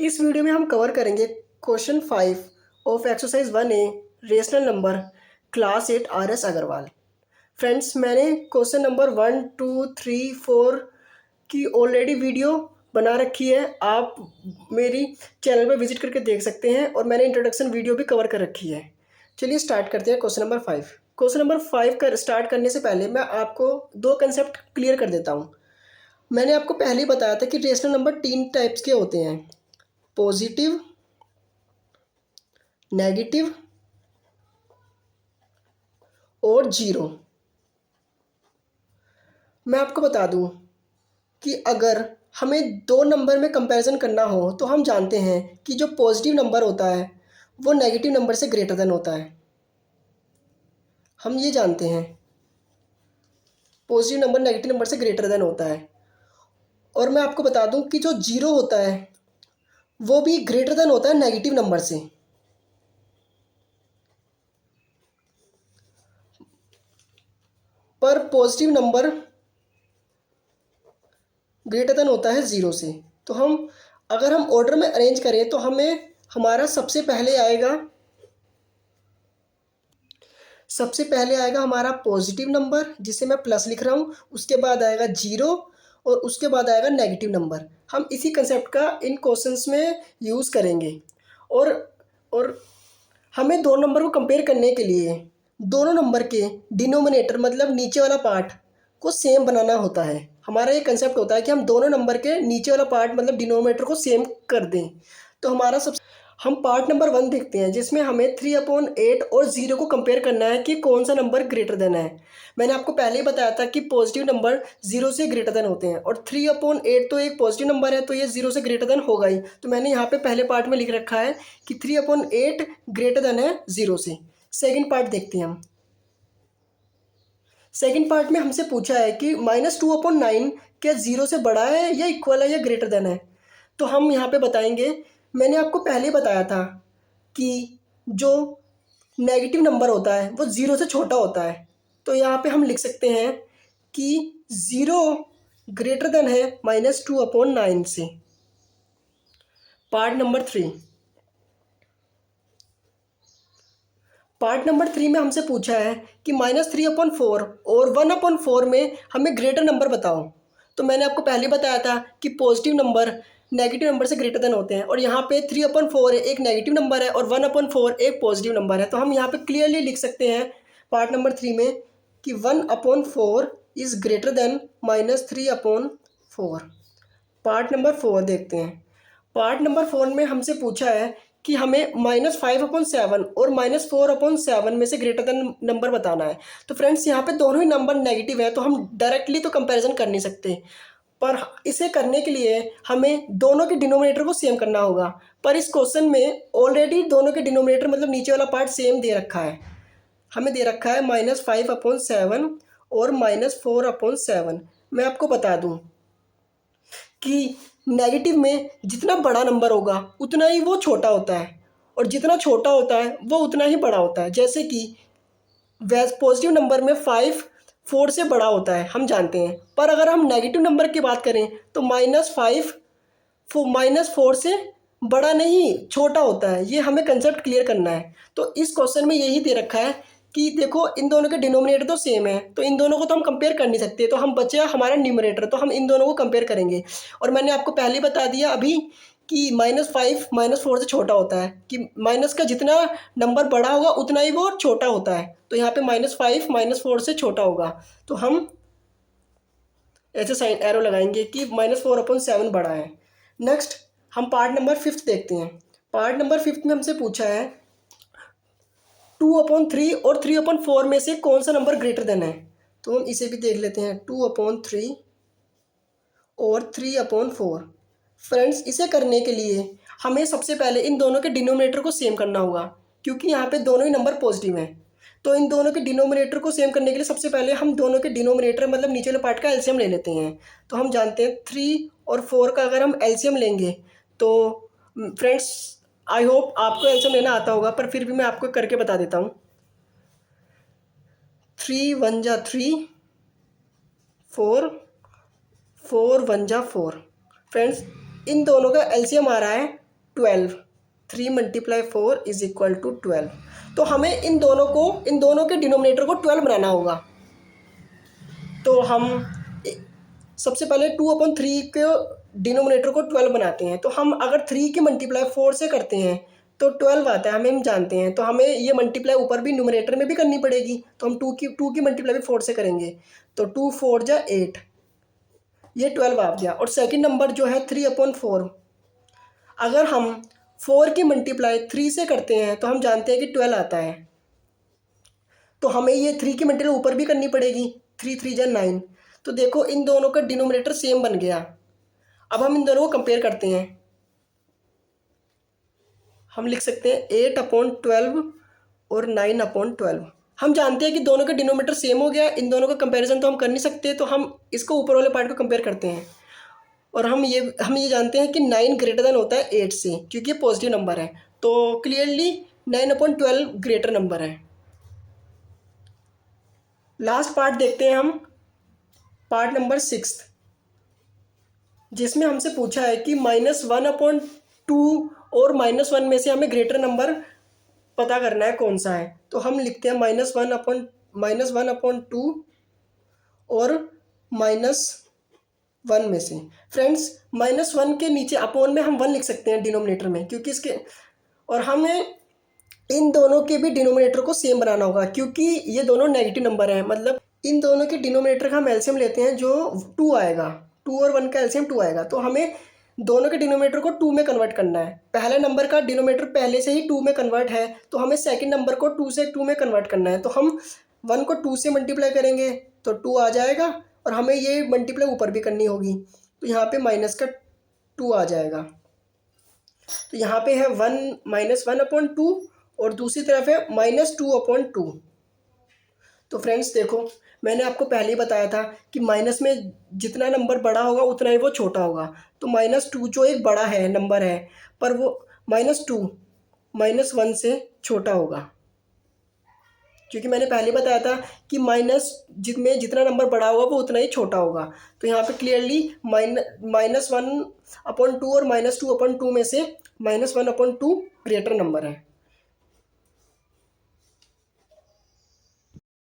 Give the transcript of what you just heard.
इस वीडियो में हम कवर करेंगे question 5 of exercise 1A rational number class 8 RS Agarwal. Friends, मैंने क्वेश्चन नंबर 1, 2, 3, 4 की ऑलरेडी वीडियो बना रखी है। आप मेरी चैनल पर विजिट करके देख सकते हैं और मैंने इंट्रोडक्शन वीडियो भी कवर कर रखी है। चलिए स्टार्ट करते हैं क्वेश्चन नंबर 5। क्वेश्चन नंबर 5 का स्टार्ट करने से पहले मैं आपको दो कंसेप्ट क्लियर कर देता हूँ। मैंने आपको पहले ही बताया था कि रेशनल नंबर 3 टाइप्स के होते हैं, पॉजिटिव, नेगेटिव और जीरो। मैं आपको बता दूं कि अगर हमें दो नंबर में कंपैरिजन करना हो तो हम जानते हैं कि जो पॉजिटिव नंबर होता है वो नेगेटिव नंबर से ग्रेटर देन होता है। हम ये जानते हैं पॉजिटिव नंबर नेगेटिव नंबर से ग्रेटर देन होता है। और मैं आपको बता दूं कि जो जीरो होता है वो भी ग्रेटर देन होता है नेगेटिव नंबर से। पर पॉजिटिव नंबर ग्रेटर देन होता है ज़ीरो से। तो हम अगर हम ऑर्डर में अरेंज करें तो हमें हमारा सबसे पहले आएगा हमारा पॉजिटिव नंबर, जिसे मैं प्लस लिख रहा हूँ। उसके बाद आएगा जीरो और उसके बाद आएगा नेगेटिव नंबर। हम इसी कंसेप्ट का इन क्वेश्चंस में यूज़ करेंगे। और और हमें दो नंबर को कंपेयर करने के लिए दोनों नंबर के डिनोमिनेटर मतलब नीचे वाला पार्ट को सेम बनाना होता है। हमारा ये कंसेप्ट होता है कि हम दोनों नंबर के नीचे वाला पार्ट मतलब डिनोमिनेटर को सेम कर दें। तो हम पार्ट नंबर 1 देखते हैं, जिसमें हमें 3/8 और ज़ीरो को कंपेयर करना है कि कौन सा नंबर ग्रेटर देन है। मैंने आपको पहले ही बताया था कि पॉजिटिव नंबर ज़ीरो से ग्रेटर देन होते हैं और 3/8 तो एक पॉजिटिव नंबर है, तो ये ज़ीरो से ग्रेटर देन होगा ही। तो मैंने यहाँ पे पहले पार्ट में लिख रखा है कि 3/8 ग्रेटर देन है ज़ीरो से। सेकेंड पार्ट देखते हैं हम। सेकेंड पार्ट में हमसे पूछा है कि -2/9 क्या ज़ीरो से बड़ा है या इक्वल है या ग्रेटर देन है। तो हम यहाँ पे बताएंगे, मैंने आपको पहले बताया था कि जो नेगेटिव नंबर होता है वो ज़ीरो से छोटा होता है। तो यहाँ पे हम लिख सकते हैं कि ज़ीरो ग्रेटर देन है -2/9 से। पार्ट नंबर 3 में हमसे पूछा है कि -3/4 और 1/4 में हमें ग्रेटर नंबर बताओ। तो मैंने आपको पहले बताया था कि पॉजिटिव नंबर नेगेटिव नंबर से ग्रेटर देन होते हैं और यहाँ पे 3/4 एक नेगेटिव नंबर है और 1/4 एक पॉजिटिव नंबर है। तो हम यहाँ पे क्लियरली लिख सकते हैं पार्ट नंबर 3 में कि 1/4 is greater than -3/4। Part number 4 देखते हैं। पार्ट नंबर 4 में हमसे पूछा है कि हमें -5/7 और -4/7 में से ग्रेटर देन नंबर बताना है। तो फ्रेंड्स, यहाँ पे दोनों ही नंबर नेगेटिव है, तो हम डायरेक्टली तो कंपैरिजन कर नहीं सकते। पर इसे करने के लिए हमें दोनों के डिनोमिनेटर को सेम करना होगा। पर इस क्वेश्चन में ऑलरेडी दोनों के डिनोमिनेटर मतलब नीचे वाला पार्ट सेम दे रखा है। हमें दे रखा है -5/7 और -4/7। मैं आपको बता दूँ कि नेगेटिव में जितना बड़ा नंबर होगा उतना ही वो छोटा होता है और जितना छोटा होता है वो उतना ही बड़ा होता है। जैसे कि पॉजिटिव नंबर में 5 4 से बड़ा होता है, हम जानते हैं। पर अगर हम नेगेटिव नंबर की बात करें तो -4 से बड़ा नहीं, छोटा होता है। ये हमें कंसेप्ट क्लियर करना है। तो इस क्वेश्चन में यही दे रखा है कि देखो, इन दोनों के डिनोमिनेटर तो सेम है, तो इन दोनों को तो हम कंपेयर कर नहीं सकते। तो हम बचे हमारा न्यूमरेटर, तो हम इन दोनों को कंपेयर करेंगे। और मैंने आपको पहले ही बता दिया अभी कि -5 -4 से छोटा होता है, कि माइनस का जितना नंबर बड़ा होगा उतना ही वो छोटा होता है। तो यहाँ पे -5 -4 से छोटा होगा, तो हम ऐसे साइन एरो लगाएंगे कि -4/7 बड़ा है। नेक्स्ट हम पार्ट नंबर 5 देखते हैं। पार्ट नंबर 5 में हमसे पूछा है 2/3 और 3/4 में से कौन सा नंबर ग्रेटर देन है। तो हम इसे भी देख लेते हैं, 2/3 और 3/4। फ्रेंड्स, इसे करने के लिए हमें सबसे पहले इन दोनों के डिनोमिनेटर को सेम करना होगा, क्योंकि यहाँ पे दोनों ही नंबर पॉजिटिव हैं। तो इन दोनों के डिनोमिनेटर को सेम करने के लिए सबसे पहले हम दोनों के डिनोमिनेटर मतलब नीचे वाले पार्ट का एलसीएम ले लेते हैं। तो हम जानते हैं 3 और 4 का अगर हम एलसीएम लेंगे तो फ्रेंड्स, आई होप आपको एलसीएम लेना आता होगा, पर फिर भी मैं आपको करके बता देता हूँ। 3 1 जा 3, 4 4 1 जा 4। फ्रेंड्स, इन दोनों का एलसीएम आ रहा है 12, 3 मल्टीप्लाई 4 इज इक्वल टू 12। तो हमें इन दोनों के डिनोमिनेटर को 12 बनाना होगा। तो हम सबसे पहले 2/3 के डिनोमिनेटर को 12 बनाते हैं। तो हम अगर 3 की मल्टीप्लाई 4 से करते हैं तो 12 आता है, हम जानते हैं। तो हमें ये मल्टीप्लाई ऊपर भी न्यूमरेटर में भी करनी पड़ेगी। तो हम 2 की मल्टीप्लाई भी 4 से करेंगे। तो 2 4 जा 8, ये 12 आ गया। और सेकंड नंबर जो है 3/4, अगर हम 4 की मल्टीप्लाई 3 से करते हैं तो हम जानते हैं कि 12 आता है। तो हमें ये 3 की मल्टीप्लाई ऊपर भी करनी पड़ेगी। 3 3 जा 9। तो देखो इन दोनों का डिनोमिनेटर सेम बन गया। अब हम इन दोनों को कंपेयर करते हैं। हम लिख सकते हैं 8/12 और 9/12। हम जानते हैं कि दोनों का डिनोमिनेटर सेम हो गया। इन दोनों का कंपैरिजन तो हम कर नहीं सकते, तो हम इसको ऊपर वाले पार्ट को कंपेयर करते हैं। और हम ये जानते हैं कि 9 ग्रेटर देन होता है 8 से, क्योंकि ये पॉजिटिव नंबर है। तो क्लियरली 9/12 ग्रेटर नंबर है। लास्ट पार्ट देखते हैं हम, पार्ट नंबर 6, जिसमें हमसे पूछा है कि -1/2 और -1 में से हमें ग्रेटर नंबर पता करना है कौन सा है। तो हम लिखते हैं -1/2 और -1 में से। फ्रेंड्स, -1 के नीचे अपोन में हम 1 लिख सकते हैं डिनोमिनेटर में, क्योंकि इसके, और हमें इन दोनों के भी डिनोमिनेटर को सेम बनाना होगा, क्योंकि ये दोनों नेगेटिव नंबर हैं। मतलब इन दोनों के डिनोमिनेटर का हम एलसीएम लेते हैं जो 2 आएगा। 2 और 1 का एलसीएम 2 आएगा। तो हमें दोनों के डिनोमिनेटर को 2 में कन्वर्ट करना है। पहले नंबर का डिनोमिनेटर पहले से ही 2 में कन्वर्ट है, तो हमें सेकंड नंबर को 2 से 2 में कन्वर्ट करना है। तो हम 1 को 2 से मल्टीप्लाई करेंगे तो 2 आ जाएगा, और हमें ये मल्टीप्लाई ऊपर भी करनी होगी। तो यहाँ पे माइनस का 2 आ जाएगा। तो यहाँ पे है -1/2 और दूसरी तरफ है -2/2। तो फ्रेंड्स देखो, मैंने आपको पहले ही बताया था कि माइनस में जितना नंबर बड़ा होगा उतना ही वो छोटा होगा। तो -2 जो एक बड़ा है नंबर है, पर वो -2 -1 से छोटा होगा, क्योंकि मैंने पहले बताया था कि जितना नंबर बड़ा होगा वो उतना ही छोटा होगा। तो यहाँ पे क्लियरली -1/2 और -2/2 में से -1/2 ग्रेटर नंबर है।